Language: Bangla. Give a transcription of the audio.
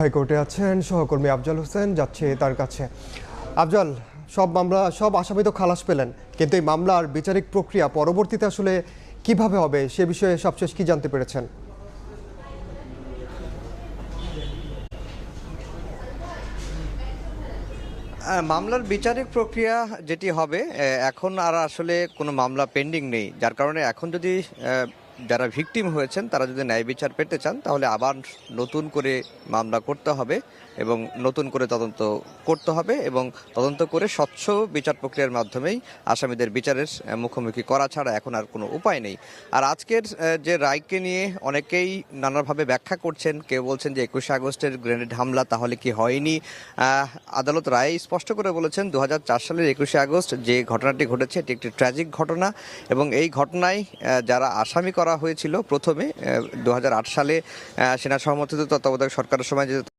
হাইকোর্টে আছেন সহকর্মী আফজাল হোসেন, যাচ্ছে তার কাছে। আফজাল, সব আসামি তো খালাস পেলেন, কিন্তু এই মামলার বিচারিক প্রক্রিয়া পরবর্তীতে আসলে কিভাবে হবে সে বিষয়ে সবশেষ কি জানতে পেরেছেন? মামলার বিচারিক প্রক্রিয়া যেটি হবে, এখন আর আসলে কোনো মামলা পেন্ডিং নেই, যার কারণে এখন যদি যারা ভিকটিম হয়েছেন তারা যদি ন্যায় বিচার পেতে চান তাহলে আবার নতুন করে মামলা করতে হবে এবং নতুন করে তদন্ত করতে হবে এবং তদন্ত করে স্বচ্ছ বিচার প্রক্রিয়ার মাধ্যমেই আসামিদের বিচারের মুখোমুখি করা ছাড়া এখন আর কোনো উপায় নেই। আর আজকের যে রায়কে নিয়ে অনেকেই নানাভাবে ব্যাখ্যা করছেন। কেউ বলছেন যে 21শে আগস্টের গ্রেনেড হামলা তাহলে কি হয়নি। আদালত রায়ে স্পষ্ট করে বলেছেন 2004 সালের 21শে আগস্ট যে ঘটনাটি ঘটেছে এটি একটি ট্র্যাজিক ঘটনা এবং এই ঘটনায় যারা আসামি করা হয়েছিল প্রথমে 2008 সালে সেনা সমর্থিত তত্ত্বাবধায়ক সরকারের সময় যে